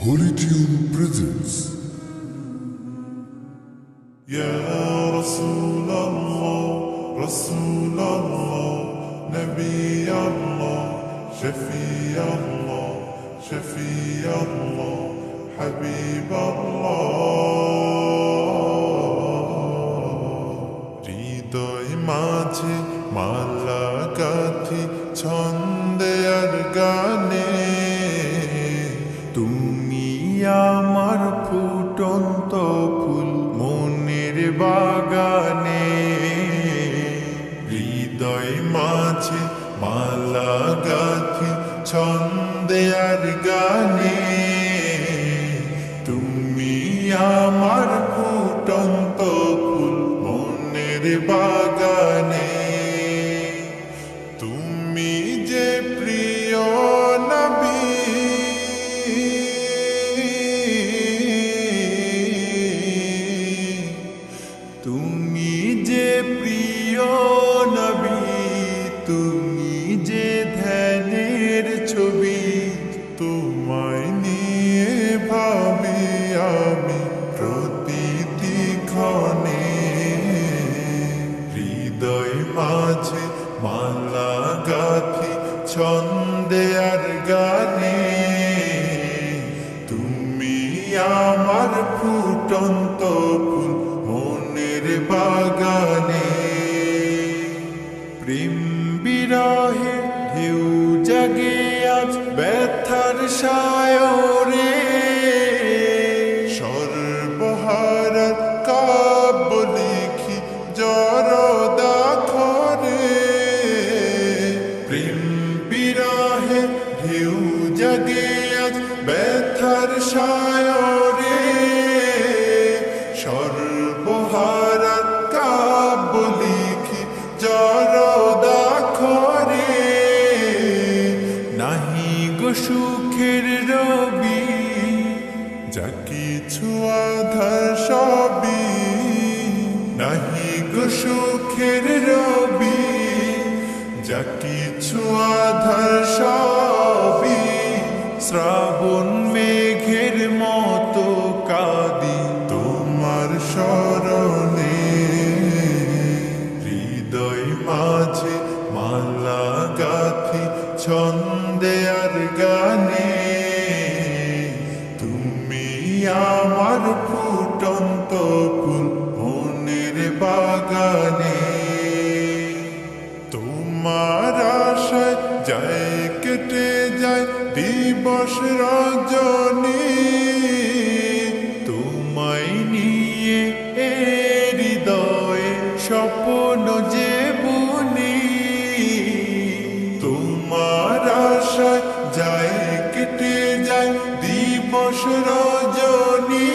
Holy Tune presents Ya Rasulallah, Rasulallah, Nabi Allah, Shafi Allah, Shafi Allah, Habib Allah. হৃদয় মাঝে মালা গাথি ছন্দে আর গানে, তুমি আমার ফুটন্ত ফুল মনের বাগানে। হৃদয় মাঝে মালা গাথি ছন্দে আর গানে, তুমি আমার ফুটন্ত ফুল মনের বাগানে। তুমি যে প্রিয় নবী, তুমি যে প্রিয় নবী, তুমি যে ধ্যানের ছবি, তোমায় নিয়ে ভাবি আমি প্রতিটি ক্ষণে। হৃদয় মাঝে মালা গাথি ছন্দে আর গানে, তুমি আমার ফুটন্ত ফুল মনের বাগানে। প্রেম বিরহে ঢেউ জাগে আজ ব্যথার সায়রে, সর্বহারার কাব্য লিখি জরদাখরে। প্রেম বিরহে ঢেউ জাগে আজ ব্যথার সায়রে, সর্বহারার কাব্য লিখি জরদাখরে। নাহি গো সুখের রবি, যা কিছু আধার সবই। নাহি গো সুখের রবি, যা কিছু আধার সবই। শ্রাবণ মেঘের মতো কাঁদি তোমার স্মরণে। হৃদয় মাঝে মালা গাথি ছন্দে আর গানে, তুমি আমার ফুটন্ত ফুল মনের বাগানে। তোমার আশায় যায় কেটে যায় দিবস রজনী, তোমায় নিয়ে এ হৃদয়ে স্বপ্ন যে বুনি। তোমার আশায় যায় কেটে যায় দিবস রজনী,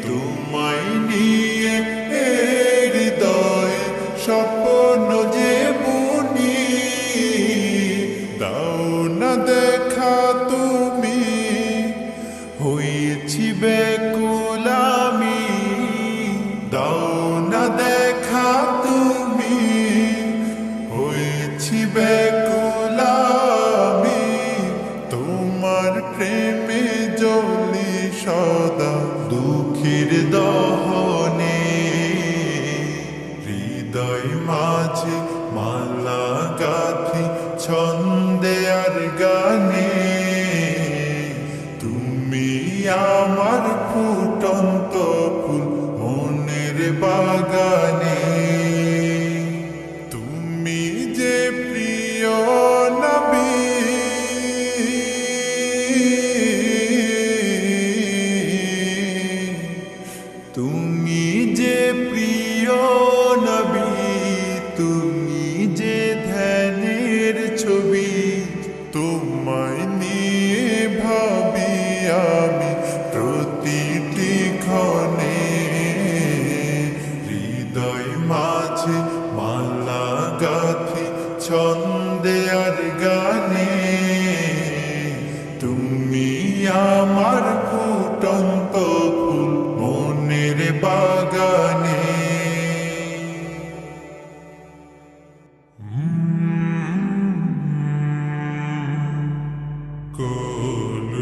তোমায় নিয়ে এ হৃদয়ে স্বপ্ন যে বুনি। দাও না দেখা তুমি, হয়েছি ব্যাকুল আমি। দাও না দেখা তুমি, হয়েছি ব্যাকুল আমি। তোমার প্রেমে জ্বলি সদা দুঃখের দহনে। হৃদয় মাঝে মালা গাথি ছন্দে আর গানে, তুমি আমার ফুটন্ত ফুল মনের বাগানে। তুমি যে প্রিয় নবী, তুমি যে প্রিয় নবী, তুমি যে ধ্যানের ছবি। তোমায় নিয়ে ভাবি আমি প্রতিটি ক্ষণে। হৃদয় মাঝে মালা গাথি ছন্দে আর গানে, তুমি আমার ফুটন্ত ফুল মনের বাগানে। কোল